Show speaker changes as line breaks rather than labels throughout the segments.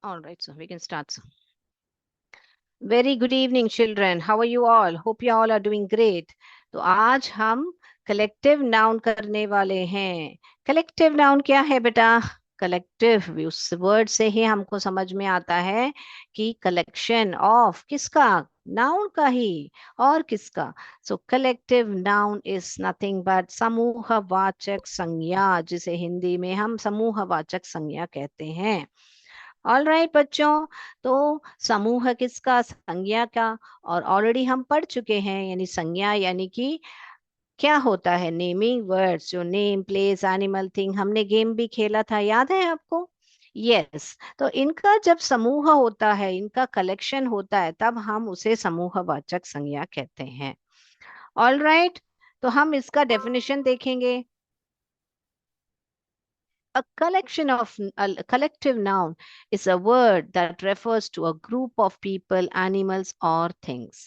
All right, so we can start. Very good evening, children. How are you all? Hope you all are doing great. तो आज हम collective noun करने वाले हैं. Collective noun क्या है बेटा? कलेक्टिव, उस वर्ड से ही हमको समझ में आता है कि कलेक्शन ऑफ किसका, नाउन का ही. और किसका? So collective noun is nothing but समूहवाचक संज्ञा, जिसे हिंदी में हम समूहवाचक संज्ञा कहते हैं. ऑल राइट बच्चों, तो समूह किसका, संज्ञा का. और ऑलरेडी हम पढ़ चुके हैं, यानी संज्ञा यानी कि क्या होता है, नेमिंग वर्ड्स, जो नेम, प्लेस, एनिमल, थिंग. हमने गेम भी खेला था, याद है आपको? यस. तो इनका जब समूह होता है, इनका कलेक्शन होता है, तब हम उसे समूहवाचक संज्ञा कहते हैं. ऑल राइट, तो हम इसका डेफिनेशन देखेंगे. A collection of a collective noun is a word that refers to a group of people, animals or things.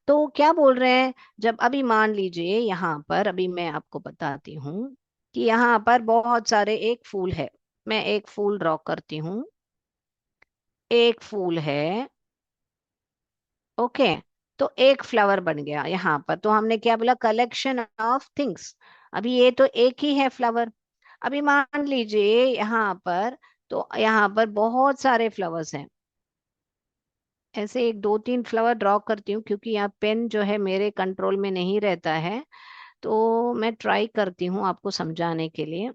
तो क्या बोल रहे हैं, जब अभी मान लीजिए यहाँ पर, अभी मैं आपको बताती हूँ कि यहाँ पर बहुत सारे, एक फूल है. मैं एक फूल ड्रॉ करती हूँ. एक फूल है. ओके. तो एक फ्लावर बन गया यहाँ पर. तो हमने क्या बोला, कलेक्शन ऑफ थिंग्स. अभी ये तो एक ही है फ्लावर. अभी मान लीजिए यहाँ पर, तो यहाँ पर बहुत सारे फ्लावर्स हैं. ऐसे एक दो तीन फ्लावर ड्रॉ करती हूँ, क्योंकि यहाँ पेन जो है मेरे कंट्रोल में नहीं रहता है. तो मैं ट्राई करती हूँ आपको समझाने के लिए.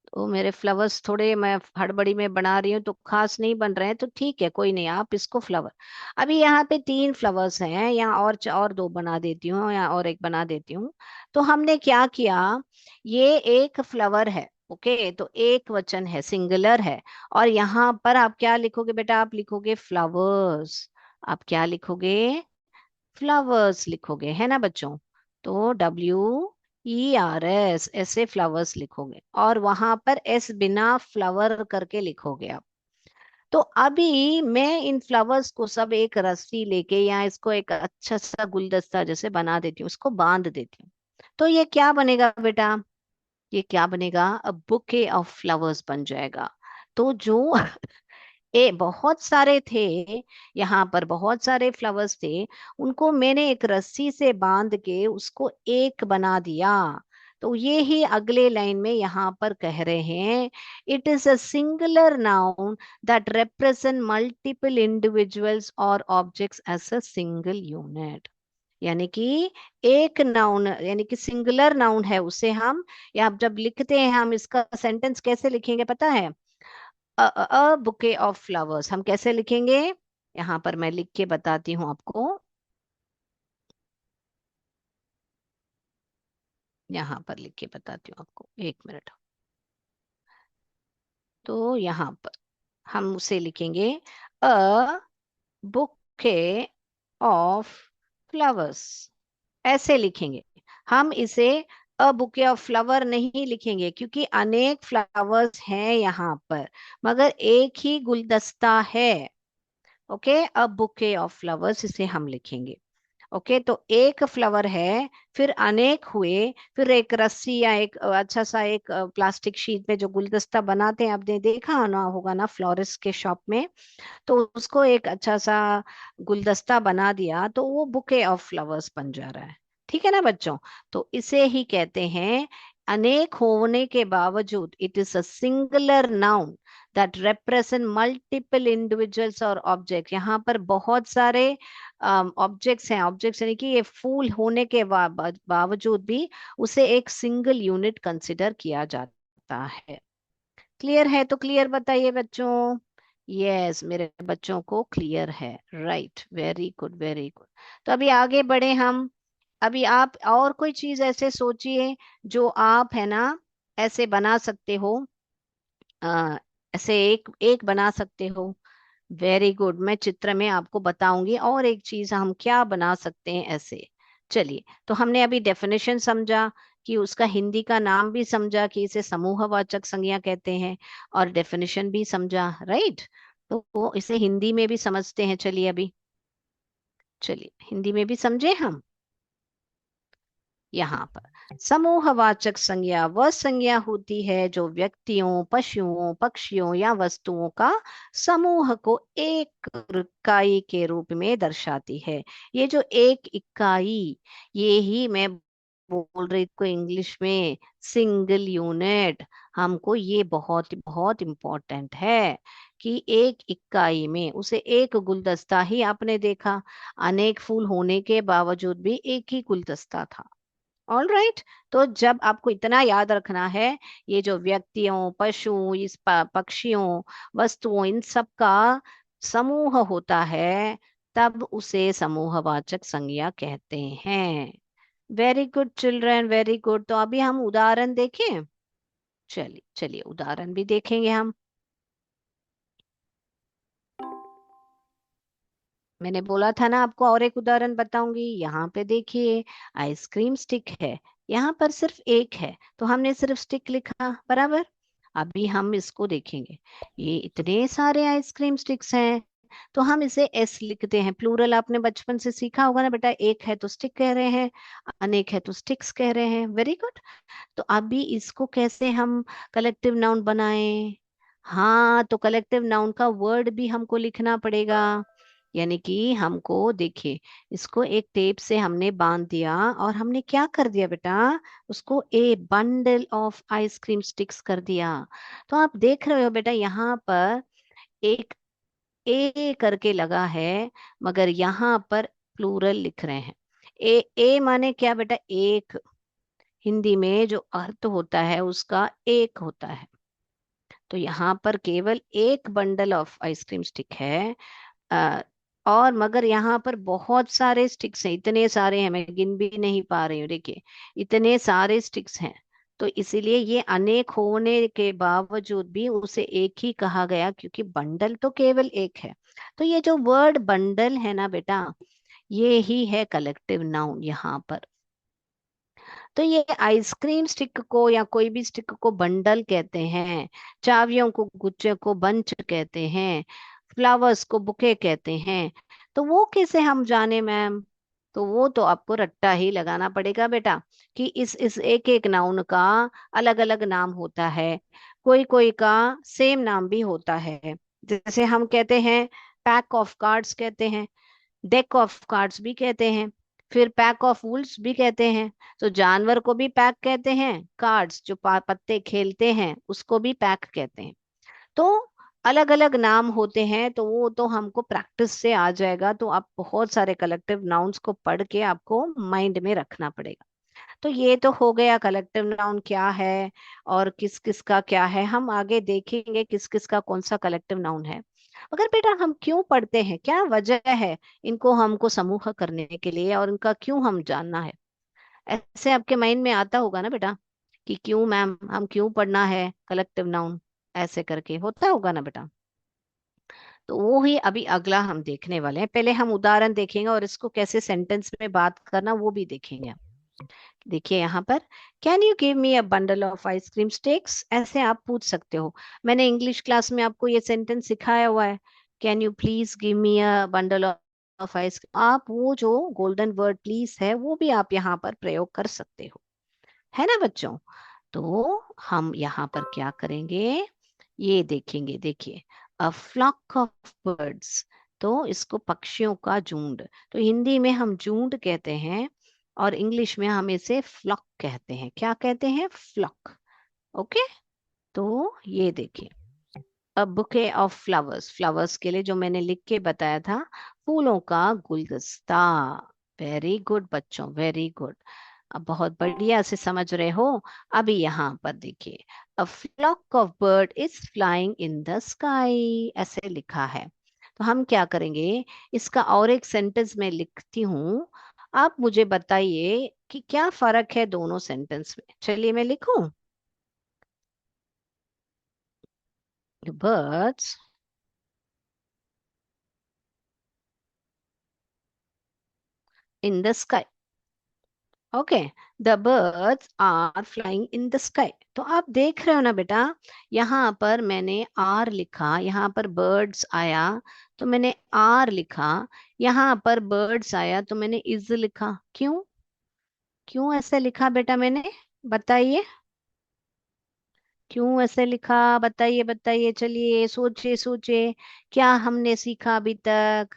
तो मेरे फ्लावर्स थोड़े मैं हड़बड़ी में बना रही हूँ, तो खास नहीं बन रहे हैं, तो ठीक है, कोई नहीं, आप इसको फ्लावर. अभी यहाँ पे तीन फ्लावर्स हैं, यहाँ और दो बना देती हूँ, या और एक बना देती हूँ. तो हमने क्या किया, ये एक फ्लावर है. ओके, तो एक वचन है, सिंगुलर है. और यहाँ पर आप क्या लिखोगे बेटा, आप लिखोगे फ्लावर्स. आप क्या लिखोगे? फ्लावर्स लिखोगे, है ना बच्चों? तो WERS ऐसे फ्लावर्स लिखोगे, और वहां पर एस बिना फ्लावर करके लिखोगे आप. तो अभी मैं इन फ्लावर्स को सब एक रस्सी लेके, या इसको एक अच्छा सा गुलदस्ता जैसे बना देती हूँ, उसको बांध देती हूँ. तो ये क्या बनेगा बेटा? ये क्या बनेगा? अ बुके ऑफ फ्लावर्स बन जाएगा. तो जो बहुत सारे थे, यहाँ पर बहुत सारे फ्लावर्स थे, उनको मैंने एक रस्सी से बांध के उसको एक बना दिया. तो ये ही अगले लाइन में यहाँ पर कह रहे हैं, it is a singular noun that represent multiple individuals और objects as a single unit. यानी कि एक नाउन, यानी कि सिंगुलर नाउन है, उसे हम, या आप जब लिखते हैं, हम इसका सेंटेंस कैसे लिखेंगे पता है? अ बुके ऑफ फ्लावर्स हम कैसे लिखेंगे? यहाँ पर मैं लिख के बताती हूँ आपको. यहाँ पर लिख के बताती हूँ आपको, एक मिनट. तो यहाँ पर हम उसे लिखेंगे, अ बुके ऑफ फ्लावर्स. ऐसे लिखेंगे. हम इसे अ बुके ऑफ फ्लावर नहीं लिखेंगे, क्योंकि अनेक फ्लावर्स हैं यहाँ पर, मगर एक ही गुलदस्ता है. Okay, a bouquet of flowers इसे हम लिखेंगे. ओके, तो एक फ्लावर है, फिर अनेक हुए, फिर एक रस्सी या एक अच्छा सा एक प्लास्टिक शीट पे जो गुलदस्ता बनाते हैं, आपने देखा ना, होगा ना फ्लोरिस्ट के शॉप में. तो उसको एक अच्छा सा गुलदस्ता बना दिया, तो वो बुके ऑफ फ्लावर्स बन जा रहा है. ठीक है ना बच्चों? तो इसे ही कहते हैं, अनेक होने के बावजूद, it is a singular noun that represent multiple individuals और ऑब्जेक्ट. यहाँ पर बहुत सारे ऑब्जेक्ट्स हैं. ऑब्जेक्ट्स यानी कि ये फूल होने के बावजूद भी उसे एक सिंगल यूनिट कंसिडर किया जाता है. क्लियर है? तो क्लियर बताइए बच्चों. यस, मेरे बच्चों को क्लियर है. Right, very good, very good. तो अभी आगे बढ़े हम. अभी आप और कोई चीज ऐसे सोचिए, जो आप, है ना, ऐसे बना सकते हो. आ, ऐसे एक एक बना सकते हो. Very good. मैं चित्र में आपको बताऊंगी और एक चीज हम क्या बना सकते हैं ऐसे. चलिए, तो हमने अभी डेफिनेशन समझा, कि उसका हिंदी का नाम भी समझा कि इसे समूहवाचक संज्ञा कहते हैं, और डेफिनेशन भी समझा. राइट. तो वो इसे हिंदी में भी समझते हैं. चलिए अभी, चलिए हिंदी में भी समझे हम. यहाँ पर समूहवाचक संज्ञा वह संज्ञा होती है जो व्यक्तियों, पशुओं, पक्षियों या वस्तुओं का समूह को एक इकाई के रूप में दर्शाती है। ये जो एक इकाई, ये ही मैं बोल रही को इंग्लिश में सिंगल यूनिट, हमको ये बहुत बहुत इम्पोर्टेंट है कि एक इकाई में उसे एक गुलदस्ता ही आपने देखा, अनेक फूल होने के बावजूद भी एक ही गुलदस्ता था। All right. तो जब आपको इतना याद रखना है, ये जो व्यक्तियों, पशु, इस पक्षियों, वस्तुओं, इन सब का समूह होता है, तब उसे समूहवाचक संज्ञा कहते हैं। Very good children, very good. तो अभी हम उदाहरण देखें। चलिए चलिए उदाहरण भी देखेंगे हम। मैंने बोला था ना आपको और एक उदाहरण बताऊंगी। यहाँ पे देखिए, आइसक्रीम स्टिक है। यहाँ पर सिर्फ एक है, तो हमने सिर्फ स्टिक लिखा, बराबर। अभी हम इसको देखेंगे, ये इतने सारे आइसक्रीम स्टिक्स हैं, तो हम इसे एस लिखते हैं। प्लूरल आपने बचपन से सीखा होगा ना बेटा, एक है तो स्टिक कह रहे हैं, अनेक है तो स्टिक्स कह रहे हैं। Very good. तो अभी इसको कैसे हम कलेक्टिव नाउन बनाएं? हाँ, तो कलेक्टिव नाउन का वर्ड भी हमको लिखना पड़ेगा। यानी कि हमको देखिए, इसको एक टेप से हमने बांध दिया और हमने क्या कर दिया बेटा, उसको ए बंडल ऑफ आइसक्रीम स्टिक्स कर दिया। तो आप देख रहे हो बेटा, यहाँ पर एक ए करके लगा है, मगर यहाँ पर प्लूरल लिख रहे हैं। ए माने क्या बेटा? एक। हिंदी में जो अर्थ होता है उसका एक होता है। तो यहाँ पर केवल एक बंडल ऑफ आइसक्रीम स्टिक है। अ, और मगर यहाँ पर बहुत सारे स्टिक्स हैं, इतने सारे हैं, मैं गिन भी नहीं पा रही हूँ। देखिए, इतने सारे स्टिक्स हैं, तो इसीलिए ये अनेक होने के बावजूद भी उसे एक ही कहा गया, क्योंकि बंडल तो केवल एक है। तो ये जो वर्ड बंडल है ना बेटा, ये ही है कलेक्टिव नाउन यहाँ पर। तो ये आइसक्रीम स्टिक को या कोई भी स्टिक को बंडल कहते हैं, चाबियों को, गुच्छे को बंच कहते हैं, फ्लावर्स को बुके कहते हैं। तो वो कैसे हम जाने मैम? तो वो तो आपको रट्टा ही लगाना पड़ेगा बेटा, कि इस एक एक नाउन का अलग अलग नाम होता है। कोई कोई का सेम नाम भी होता है। जैसे हम कहते हैं पैक ऑफ कार्ड्स कहते हैं, डेक ऑफ कार्ड्स भी कहते हैं, फिर पैक ऑफ वुल्स भी कहते हैं। तो जानवर को भी पैक कहते हैं, कार्ड्स जो पत्ते खेलते हैं उसको भी पैक कहते हैं। तो अलग अलग नाम होते हैं, तो वो तो हमको प्रैक्टिस से आ जाएगा। तो आप बहुत सारे कलेक्टिव नाउन्स को पढ़ के आपको माइंड में रखना पड़ेगा। तो ये तो हो गया कलेक्टिव नाउन क्या है और किस किस का क्या है। हम आगे देखेंगे किस किस का कौन सा कलेक्टिव नाउन है। मगर बेटा हम क्यों पढ़ते हैं, क्या वजह है इनको हमको समूह करने के लिए, और इनका क्यों हम जानना है? ऐसे आपके माइंड में आता होगा ना बेटा, कि क्यों मैम, हम क्यों पढ़ना है कलेक्टिव नाउन, ऐसे करके होता होगा ना बेटा। तो वो ही अभी अगला हम देखने वाले हैं। पहले हम उदाहरण देखेंगे और इसको कैसे सेंटेंस में बात करना वो भी देखेंगे। देखिए यहाँ पर, can you give me a bundle of ice cream sticks, ऐसे आप पूछ सकते हो। मैंने इंग्लिश क्लास में आपको ये सेंटेंस सिखाया हुआ है, can you please give me a bundle of ice cream. आप वो जो गोल्डन वर्ड प्लीज है वो भी आप यहाँ पर प्रयोग कर सकते हो, है ना बच्चों? तो हम यहाँ पर क्या करेंगे, ये देखेंगे। देखिए, अ फ्लॉक ऑफ बर्ड्स, तो इसको पक्षियों का झुंड, तो हिंदी में हम झुंड कहते हैं और इंग्लिश में हम इसे फ्लॉक कहते हैं। क्या कहते हैं? फ्लॉक। ओके। तो ये देखिए, a bouquet of flowers, flowers के लिए जो मैंने लिख के बताया था, फूलों का गुलदस्ता। वेरी गुड बच्चों, वेरी गुड। अब बहुत बढ़िया से समझ रहे हो। अभी यहाँ पर देखिए, a flock of bird is flying in the sky, ऐसे लिखा है। तो हम क्या करेंगे, इसका और एक सेंटेंस में लिखती हूँ, आप मुझे बताइए कि क्या फर्क है दोनों सेंटेंस में। चलिए मैं लिखूं, birds in the sky. Okay, the birds are flying in the sky. तो आप देख रहे हो ना बेटा, यहाँ पर मैंने आर लिखा, यहाँ पर बर्ड्स आया तो मैंने आर लिखा, यहाँ पर बर्ड्स आया तो मैंने इज लिखा। क्यों? क्यों ऐसे लिखा बेटा मैंने? बताइए, क्यों ऐसे लिखा? बताइए बताइए, चलिए सोचिए सोचिए। क्या हमने सीखा अभी तक?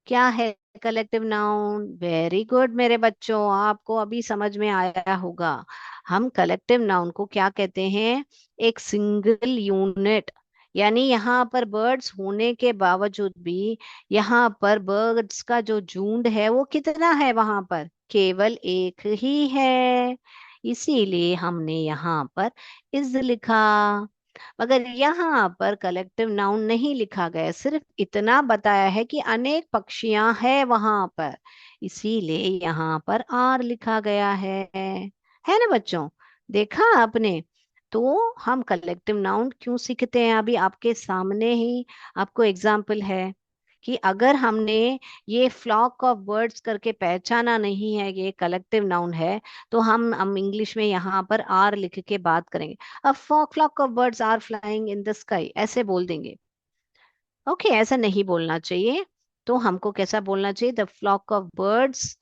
क्या है कलेक्टिव नाउन? वेरी गुड मेरे बच्चों, आपको अभी समझ में आया होगा। हम कलेक्टिव नाउन को क्या कहते हैं? एक सिंगल यूनिट। यानी यहाँ पर बर्ड्स होने के बावजूद भी यहाँ पर बर्ड्स का जो झुंड है वो कितना है? वहां पर केवल एक ही है। इसीलिए हमने यहाँ पर इज लिखा। मगर यहाँ पर कलेक्टिव नाउन नहीं लिखा गया, सिर्फ इतना बताया है कि अनेक पक्षियां हैं वहां पर, इसीलिए यहाँ पर आर लिखा गया है ना बच्चों? देखा आपने? तो हम कलेक्टिव नाउन क्यों सीखते हैं? अभी आपके सामने ही आपको एग्जाम्पल है कि अगर हमने ये फ्लॉक ऑफ बर्ड्स करके पहचाना नहीं है ये कलेक्टिव नाउन है, तो हम इंग्लिश में यहाँ पर आर लिख के बात करेंगे। A flock of birds are flying in the sky, ऐसे बोल देंगे। ओके, ऐसा नहीं बोलना चाहिए। तो हमको कैसा बोलना चाहिए? The flock of birds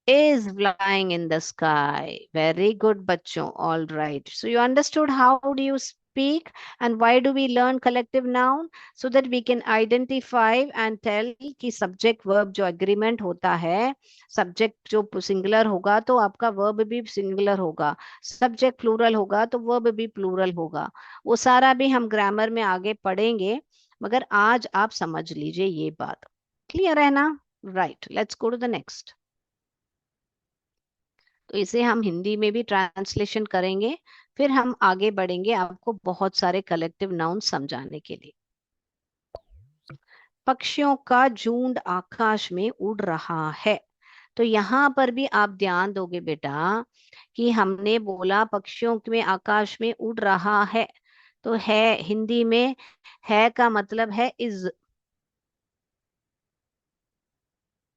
is flying in the sky. Very good, बच्चों. All right. So you understood how do you speak and why do we learn collective noun? So that we can identify and tell कि subject verb जो agreement होता है, subject जो singular होगा तो आपका verb भी singular होगा, subject plural होगा तो verb भी plural होगा। वो सारा भी हम grammar में आगे पढ़ेंगे, मगर आज आप समझ लीजिए ये बात। क्लियर है ना? Right, let's go to the next. तो इसे हम हिंदी में भी ट्रांसलेशन करेंगे, फिर हम आगे बढ़ेंगे आपको बहुत सारे कलेक्टिव नाउन समझाने के लिए। पक्षियों का झुंड आकाश में उड़ रहा है। तो यहाँ पर भी आप ध्यान दोगे बेटा कि हमने बोला पक्षियों में आकाश में उड़ रहा है, तो है हिंदी में है का मतलब है इज।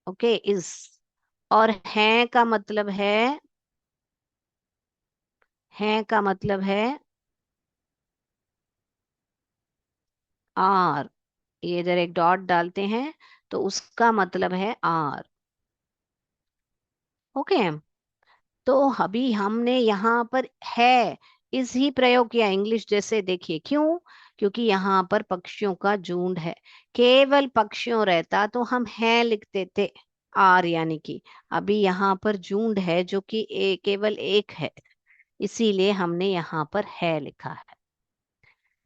Okay, is. और है का मतलब है आर। ये इधर एक डॉट डालते हैं तो उसका मतलब है आर। ओके, तो अभी हमने यहाँ पर है इस ही प्रयोग किया इंग्लिश जैसे। देखिए क्यों? क्योंकि यहाँ पर पक्षियों का झुंड है। केवल पक्षियों रहता तो हम है लिखते थे, आर यानी कि। अभी यहाँ पर झुंड है जो कि केवल एक है, इसीलिए हमने यहाँ पर है लिखा है।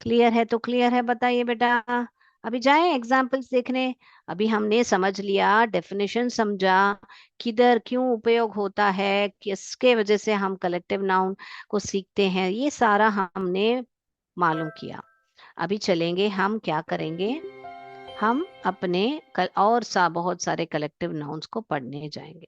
क्लियर है? तो क्लियर है, बताइए बेटा। अभी जाएं एग्जाम्पल्स देखने। अभी हमने समझ लिया, डेफिनेशन समझा, किधर क्यों उपयोग होता है, किसके वजह से हम कलेक्टिव नाउन को सीखते हैं, ये सारा हमने मालूम किया। अभी चलेंगे, हम क्या करेंगे? हम अपने और बहुत सारे कलेक्टिव नाउन्स को पढ़ने जाएंगे।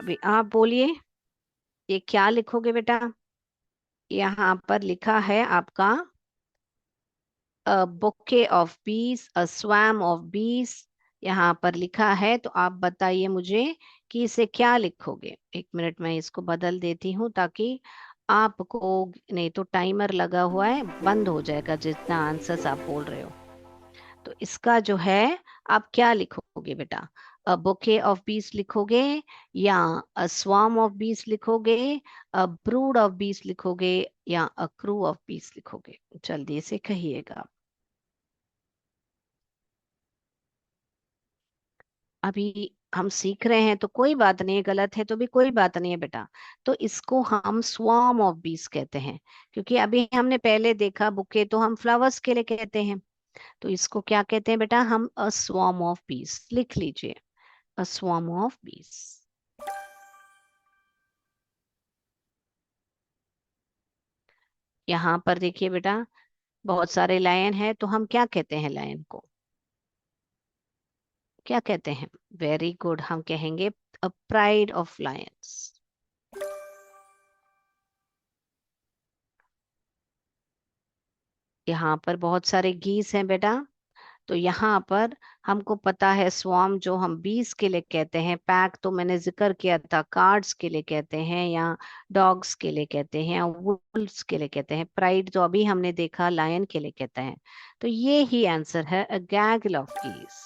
अभी आप बोलिए, ये क्या लिखोगे बेटा? यहाँ पर लिखा है आपका a bouquet of bees, a swarm of bees। यहाँ पर लिखा है, तो आप बताइए मुझे कि इसे क्या लिखोगे। एक मिनट में इसको बदल देती हूँ ताकि आपको, नहीं तो टाइमर लगा हुआ है, बंद हो जाएगा जितना आंसर्स आप बोल रहे हो। तो इसका जो है, आप क्या लिखोगे बेटा? अ बुके ऑफ बीस लिखोगे, या अ स्वार्म ऑफ बीस लिखोगे, अ ब्रूड ऑफ बीस लिखोगे, या अ क्रू ऑफ बीस लिखोगे? जल्दी से कहिएगा। अभी हम सीख रहे हैं तो कोई बात नहीं है, गलत है तो भी कोई बात नहीं है बेटा। तो इसको हम स्वार्म ऑफ बीस कहते हैं, क्योंकि अभी हमने पहले देखा बुके तो हम फ्लावर्स के लिए कहते हैं। तो इसको क्या कहते हैं बेटा? हम अ स्वार्म ऑफ बीस। लिख लीजिए, अ स्वार्म ऑफ बीस। यहाँ पर देखिए बेटा, बहुत सारे लायन है, तो हम क्या कहते हैं लायन को? क्या कहते हैं? वेरी गुड, हम कहेंगे अ प्राइड ऑफ लायंस। यहाँ पर बहुत सारे गीस हैं बेटा, तो यहाँ पर हमको पता है स्वार्म जो हम बीस के लिए कहते हैं, पैक तो मैंने जिक्र किया था कार्ड्स के लिए कहते हैं, या डॉग्स के लिए कहते हैं, या वुल्व्स के लिए कहते हैं, प्राइड जो अभी हमने देखा लायन के लिए कहते हैं। तो ये ही आंसर है, अ गैगल ऑफ गीस।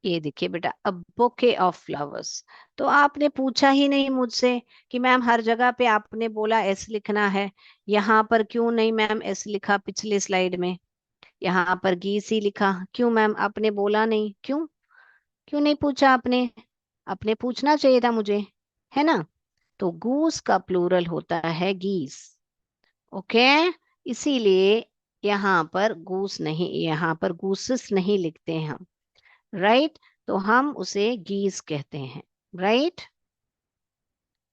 ये देखिए बेटा, अ बुके ऑफ फ्लावर्स। तो आपने पूछा ही नहीं मुझसे कि मैम हर जगह पे आपने बोला एस लिखना है, यहाँ पर क्यों नहीं मैम एस लिखा पिछले स्लाइड में? यहाँ पर गीस ही लिखा, क्यों मैम आपने बोला नहीं? क्यों क्यों नहीं पूछा आपने? आपने पूछना चाहिए था मुझे, है ना? तो गूस का प्लूरल होता है गीस। ओके, इसीलिए यहाँ पर गूस नहीं, यहाँ पर गूसेस नहीं लिखते हैं हम, राइट? तो हम उसे गीस कहते हैं, राइट?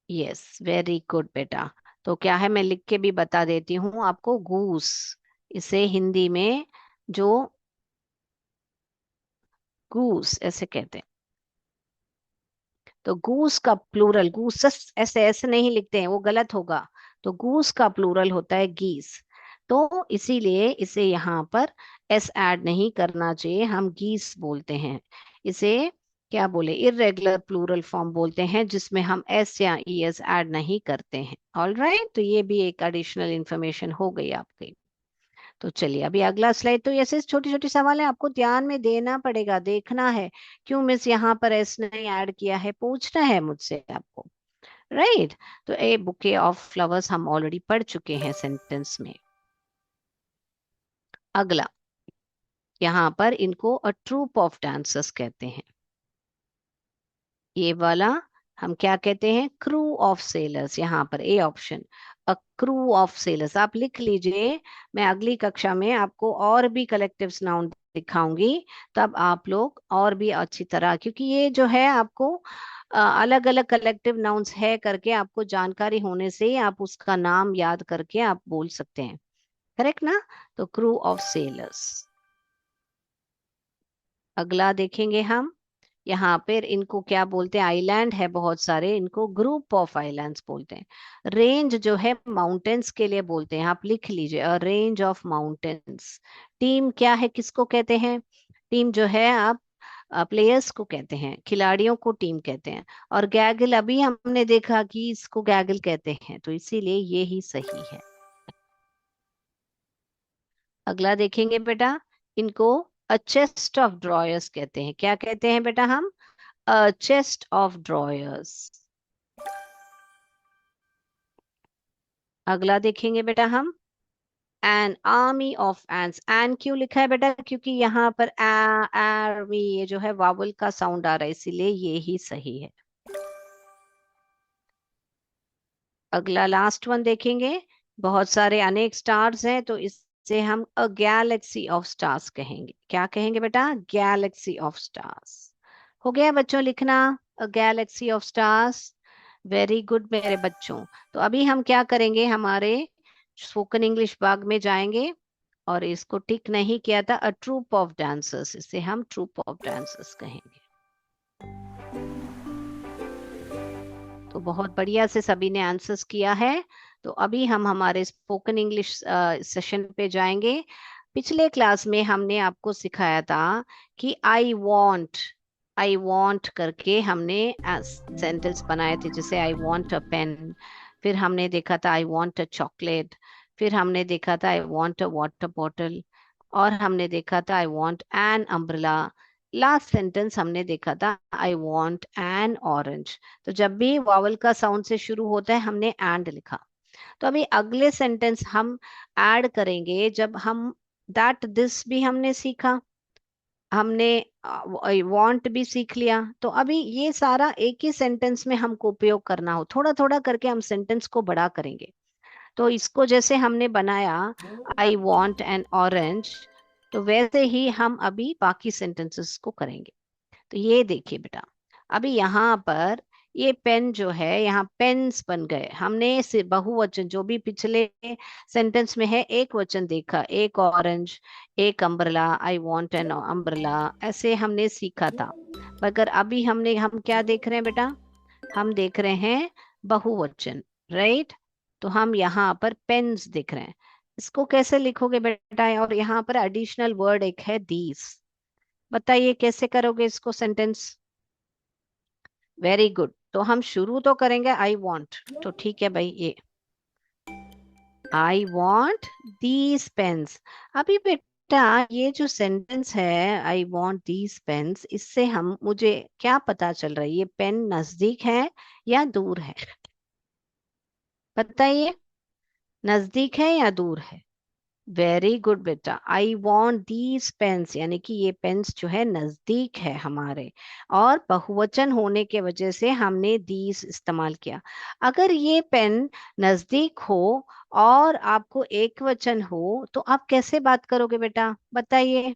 यस, वेरी गुड बेटा। तो क्या है, मैं लिख के भी बता देती हूँ आपको, गूस, इसे हिंदी में जो गूस ऐसे कहते हैं। तो गूस का प्लूरल, गूसस ऐसे ऐसे नहीं लिखते हैं, वो गलत होगा। तो गूस का प्लूरल होता है गीस। तो इसीलिए इसे यहाँ पर एस ऐड नहीं करना चाहिए, हम गीस बोलते हैं इसे। क्या बोले, इरेगुलर प्लूरल फॉर्म बोलते हैं, जिसमें हम एस या ई एस ऐड नहीं करते हैं। ऑल राइट, तो ये भी एक एडिशनल इंफॉर्मेशन हो गई आपकी। तो चलिए अभी अगला स्लाइड। तो ऐसे छोटी छोटी सवाल है, आपको ध्यान में देना पड़ेगा, देखना है क्यों मिस यहाँ पर एस नहीं ऐड किया है, पूछना है मुझसे आपको, राइट? तो ए बुके ऑफ फ्लावर्स हम ऑलरेडी पढ़ चुके हैं सेंटेंस में। अगला, यहाँ पर इनको अ ट्रूप ऑफ डांसर्स कहते हैं। ये वाला हम क्या कहते हैं, क्रू ऑफ सेलर्स। यहाँ पर A option, a crew of sellers, आप लिख लीजिए। मैं अगली कक्षा में आपको और भी कलेक्टिव नाउन दिखाऊंगी, तब आप लोग और भी अच्छी तरह, क्योंकि ये जो है आपको अलग अलग कलेक्टिव नाउन्स है करके आपको जानकारी होने से ही आप उसका नाम याद करके आप बोल सकते हैं, करेक्ट ना? तो क्रू ऑफ सेलर्स। अगला देखेंगे हम, यहाँ पर इनको क्या बोलते हैं, आइलैंड है बहुत सारे, इनको ग्रुप ऑफ आइलैंड्स बोलते हैं। रेंज जो है माउंटेन्स के लिए बोलते हैं, आप लिख लीजिए, अ रेंज ऑफ माउंटेन्स। टीम क्या है, किसको कहते हैं? टीम जो है आप प्लेयर्स को कहते हैं, खिलाड़ियों को टीम कहते हैं। और गैगल अभी हमने देखा कि इसको गैगल कहते हैं, तो इसीलिए ये ही सही है। अगला देखेंगे बेटा, इनको अ चेस्ट ऑफ ड्रॉयर्स कहते हैं। क्या कहते हैं बेटा हम? a chest of drawers। अगला देखेंगे बेटा हम, an army of ants। An क्यों लिखा है बेटा? क्योंकि यहाँ पर आर्मी ये जो है वावल का साउंड आ रहा है, इसीलिए ये ही सही है। अगला लास्ट वन देखेंगे, बहुत सारे अनेक स्टार्स हैं, तो इससे हम अ गैलेक्सी ऑफ स्टार्स कहेंगे। क्या कहेंगे बेटा? Galaxy of stars. हो गया बच्चों लिखना, a galaxy of stars. Very good मेरे बच्चों। तो अभी हम क्या करेंगे, हमारे स्पोकन इंग्लिश भाग में जाएंगे, और इसको टिक नहीं किया था, अ ट्रूप ऑफ डांसर्स, इसे हम ट्रूप ऑफ डांसर्स कहेंगे। तो बहुत बढ़िया से सभी ने आंसर्स किया है। तो अभी हम हमारे स्पोकन इंग्लिश सेशन पे जाएंगे। पिछले क्लास में हमने आपको सिखाया था कि आई वॉन्ट करके हमने सेंटेंस बनाए थे, जैसे आई वॉन्ट अ पेन। फिर हमने देखा था आई वॉन्ट अ चॉकलेट। फिर हमने देखा था I want a water bottle. और हमने देखा था I want an umbrella. Last sentence हमने देखा था आई वॉन्ट एन ऑरेंज। तो जब भी वावल का साउंड से शुरू होता है हमने एंड लिखा। तो अभी अगले सेंटेंस हम ऐड करेंगे, जब हम दैट दिस भी हमने सीखा, हमने वांट भी सीख लिया। तो अभी ये सारा एक ही सेंटेंस में हमको उपयोग करना हो, थोड़ा थोड़ा करके हम सेंटेंस को बड़ा करेंगे। तो इसको जैसे हमने बनाया, आई वॉन्ट एन ऑरेंज, तो वैसे ही हम अभी बाकी सेंटेंसेस को करेंगे। तो ये देखिए बेटा, अभी यहाँ पर ये पेन जो है, यहाँ पेन्स बन गए। हमने सिर्फ बहुवचन जो भी पिछले सेंटेंस में है, एक वचन देखा, एक ऑरेंज, एक umbrella, I want an umbrella, ऐसे हमने सीखा था। मगर अभी हम क्या देख रहे हैं बेटा? हम देख रहे हैं बहुवचन, राइट? तो हम यहाँ पर पेन्स देख रहे हैं। इसको कैसे लिखोगे बेटा? और यहाँ पर एडिशनल वर्ड एक है दीज। बताइए कैसे करोगे इसको सेंटेंस? Very good. तो हम शुरू तो करेंगे आई वॉन्ट। तो ठीक है भाई, ये आई वॉन्ट दीज पेन्स। अभी बेटा ये जो सेंटेंस है आई वॉन्ट दीज पेन्स, इससे हम मुझे क्या पता चल रहा है? ये पेन नजदीक है या दूर है? बताइए, नजदीक है या दूर है? वेरी गुड बेटा, आई वॉन्ट दीज पेन्स यानी कि ये पेन्स जो है नजदीक है हमारे, और बहुवचन होने के वजह से हमने दीज इस्तेमाल किया। अगर ये पेन नजदीक हो और आपको एक वचन हो तो आप कैसे बात करोगे बेटा? बताइए,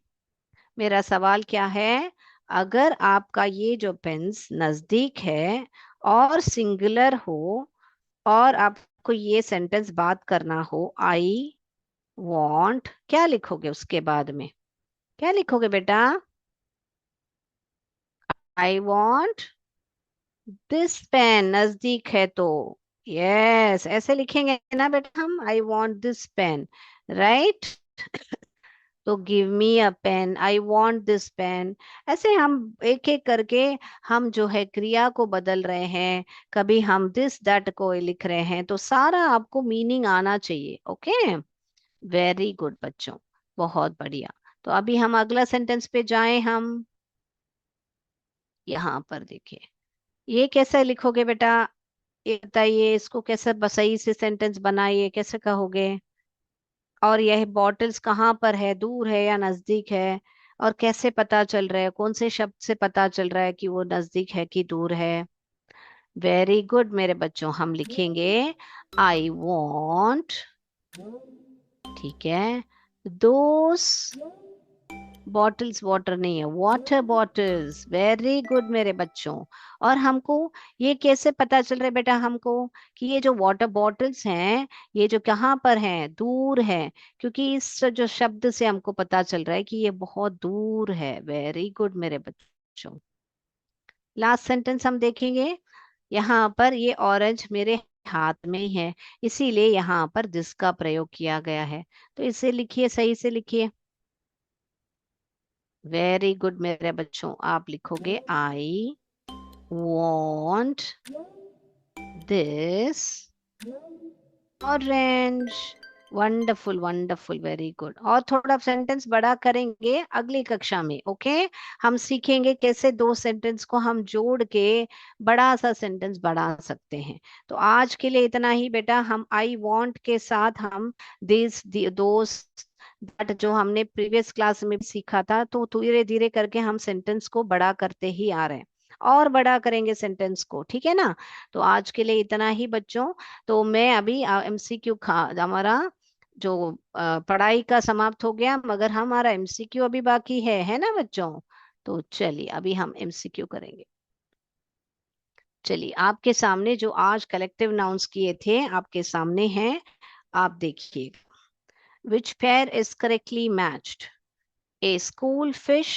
मेरा सवाल क्या है? अगर आपका ये जो पेन्स नजदीक है और सिंगुलर हो और आपको ये सेंटेंस बात करना हो, आई वॉन्ट, क्या लिखोगे उसके बाद में? क्या लिखोगे बेटा? आई वॉन्ट दिस पेन, नजदीक है तो यस, ऐसे लिखेंगे ना बेटा हम, I want this pen, right? तो give me a pen, I want this pen. ऐसे हम एक एक करके हम जो है क्रिया को बदल रहे हैं, कभी हम दिस दैट को लिख रहे हैं, तो सारा आपको मीनिंग आना चाहिए। ओके, वेरी गुड बच्चों, बहुत बढ़िया। तो अभी हम अगला सेंटेंस पे जाएं। हम यहाँ पर देखिए, ये कैसे लिखोगे बेटा? ये बताइए, इसको कैसे सही से सेंटेंस बनाइए, कैसे कहोगे? और यह बॉटल्स कहाँ पर है, दूर है या नजदीक है? और कैसे पता चल रहा है, कौन से शब्द से पता चल रहा है कि वो नजदीक है कि दूर है? वेरी गुड मेरे बच्चों, हम लिखेंगे आई वॉन्ट, ठीक है, दोस बॉटल्स, वाटर नहीं है, वाटर बॉटल्स। वेरी गुड मेरे बच्चों। और हमको ये कैसे पता चल रहा है बेटा हमको कि ये जो वाटर बॉटल्स हैं ये जो कहाँ पर हैं, दूर है? क्योंकि इस जो शब्द से हमको पता चल रहा है कि ये बहुत दूर है। वेरी गुड मेरे बच्चों। लास्ट सेंटेंस हम देखेंगे। यहाँ पर ये ऑरेंज मेरे हाथ में ही है, इसीलिए यहाँ पर दिस का प्रयोग किया गया है। तो इसे लिखिए, सही से लिखिए। वेरी गुड मेरे बच्चों, आप लिखोगे आई want this orange. Wonderful wonderful, very good. और थोड़ा सेंटेंस बड़ा करेंगे अगली कक्षा में। ओके, हम सीखेंगे कैसे दो सेंटेंस को हम जोड़ के बड़ा सा सेंटेंस बना सकते हैं। तो आज के लिए इतना ही बेटा। हम आई वॉन्ट के साथ हम दिस दोस्त दैट जो हमने प्रीवियस क्लास में भी सीखा था, तो धीरे धीरे करके हम सेंटेंस को बड़ा करते ही आ रहे हैं, और बड़ा करेंगे सेंटेंस को, ठीक है ना? तो आज के लिए इतना ही बच्चों। तो मैं अभी एमसीक्यू खा हमारा जो पढ़ाई का समाप्त हो गया, मगर हमारा एमसीक्यू अभी बाकी है ना बच्चों? तो चलिए अभी हम एमसीक्यू करेंगे। चलिए, आपके सामने जो आज कलेक्टिव नाउंस किए थे आपके सामने हैं, आप देखिए। Which pair is correctly matched? A school fish,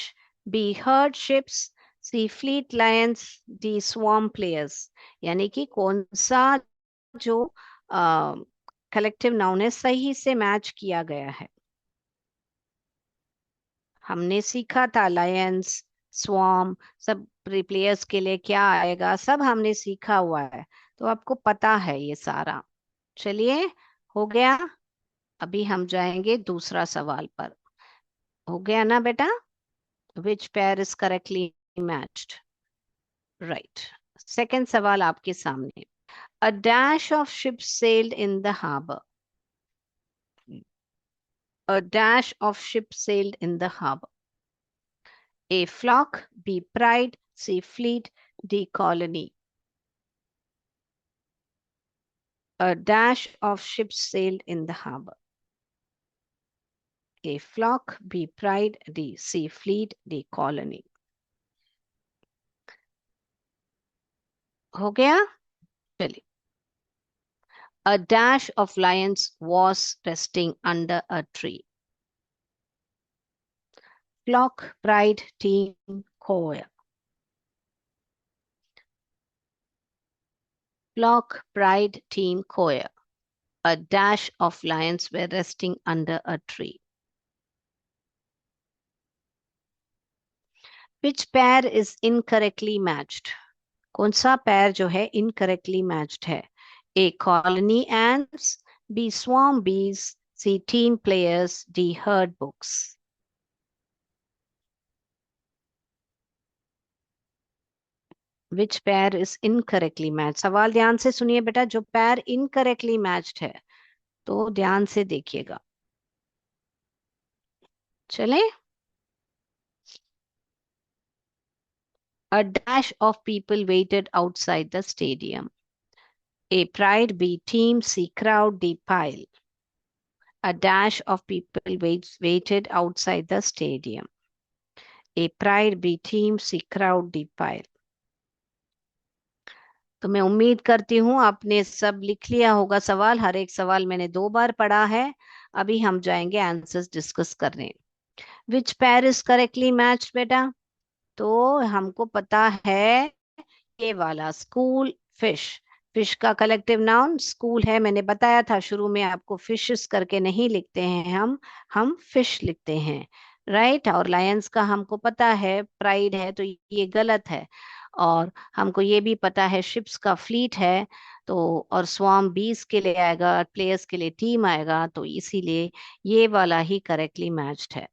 B herd ships, C fleet lions, D swarm players। यानी कि कौन सा जो कलेक्टिव नाउन है सही से मैच किया गया है? हमने सीखा था लायंस, स्वॉर्म, सब प्लेयर्स के लिए क्या आएगा, सब हमने सीखा हुआ है, तो आपको पता है ये सारा। चलिए, हो गया। अभी हम जाएंगे दूसरा सवाल पर। हो गया ना बेटा? Which pair is correctly matched? Right. Second सवाल आपके सामने। A dash of ships sailed in the harbor. A dash of ships sailed in the harbor. A flock, B pride, C fleet, D colony. A dash of ships sailed in the harbor. A flock, B pride, D C fleet, D colony. हो गया? चलिए। A dash of lions was resting under a tree. Flock, pride, team, choir. Flock, pride, team, choir. A dash of lions were resting under a tree. Which pair is incorrectly matched? कौन सा पैर जो है incorrectly matched है? A colony ants, B swarm bees, C team players, D herd books. Which pair is incorrectly match? सवाल ध्यान से सुनिए बेटा, जो पैर इनकरेक्टली मैच्ड है तो ध्यान से देखिएगा. चले. A dash of people waited outside the stadium. A pride, B team, C crowd, D pile. A dash of people waited outside the stadium. A pride, B team, C crowd, D pile. तो मैं उम्मीद करती हूं आपने सब लिख लिया होगा सवाल. हर एक सवाल मैंने 2 बार पढ़ा है. अभी हम जाएंगे आंसर्स डिस्कस करने. विच पैर इज करेक्टली मैच्ड बेटा? तो हमको पता है ये वाला, स्कूल फिश. फिश का कलेक्टिव नाउन स्कूल है. मैंने बताया था शुरू में आपको, फिशेस करके नहीं लिखते हैं हम फिश लिखते हैं. राइट. और लायंस का हमको पता है प्राइड है, तो ये गलत है. और हमको ये भी पता है शिप्स का फ्लीट है. तो और स्वाम बीस के लिए आएगा, प्लेयर्स के लिए टीम आएगा, तो इसीलिए ये वाला ही करेक्टली मैच्ड है.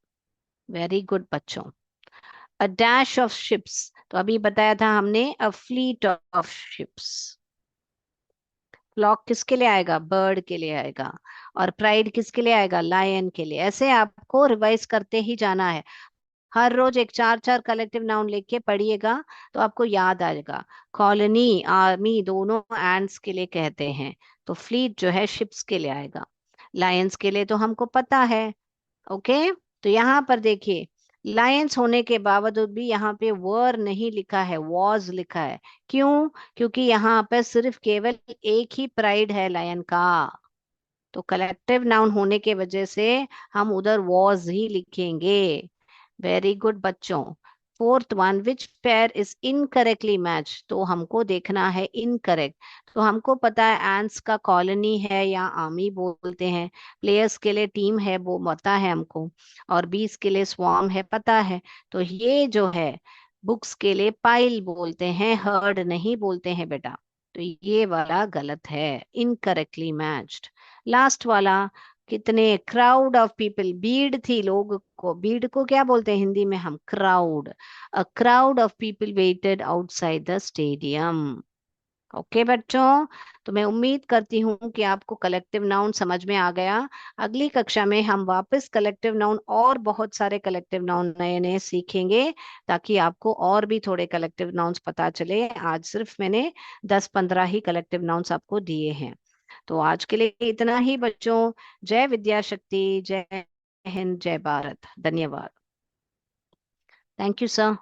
वेरी गुड बच्चों. अ डैश ऑफ शिप्स, तो अभी बताया था हमने, a fleet of ships. Flock किसके लिए आएगा? बर्ड के लिए आएगा. और प्राइड किसके लिए आएगा? लायन के लिए. ऐसे आपको रिवाइज करते ही जाना है. हर रोज एक 4-4 कलेक्टिव नाउन लेके पढ़िएगा तो आपको याद आएगा. कॉलोनी, आर्मी दोनों एंड्स के लिए कहते हैं. तो फ्लीट जो है शिप्स के लिए आएगा. लायंस के लिए तो हमको पता है. ओके. तो यहाँ पर देखिए, लायंस होने के बावजूद भी यहाँ पे वर नहीं लिखा है, वॉज लिखा है. क्यों? क्योंकि यहाँ पे सिर्फ केवल एक ही प्राइड है लायन का. तो कलेक्टिव नाउन होने के वजह से हम उधर वॉज ही लिखेंगे. वेरी गुड बच्चों. Fourth one, which pair is incorrectly match? तो हमको देखना है इनकरेक्ट. तो हमको पता है एंड्स का कॉलोनी है या आर्मी बोलते हैं. प्लेयर्स के लिए टीम है, वो पता है हमको. और बीस के लिए स्वार्म है, पता है. तो ये जो है बुक्स के लिए पाइल बोलते हैं, हर्ड नहीं बोलते हैं बेटा. तो ये वाला गलत है, इनकरेक्टली मैच्ड. लास्ट वाला, कितने क्राउड ऑफ पीपल, भीड़ थी लोग को. भीड़ को क्या बोलते हैं हिंदी में हम? Crowd. A crowd of people waited outside the stadium. Okay बच्चों. तो मैं उम्मीद करती हूँ कि आपको कलेक्टिव नाउन समझ में आ गया. अगली कक्षा में हम वापस कलेक्टिव नाउन और बहुत सारे कलेक्टिव नाउन नए नए सीखेंगे, ताकि आपको और भी थोड़े कलेक्टिव नाउन्स पता चले. आज सिर्फ मैंने 10-15 ही कलेक्टिव नाउन्स आपको दिए हैं. तो आज के लिए इतना ही बच्चों. जय विद्या शक्ति, जय हिंद, जय भारत. धन्यवाद. Thank you sir.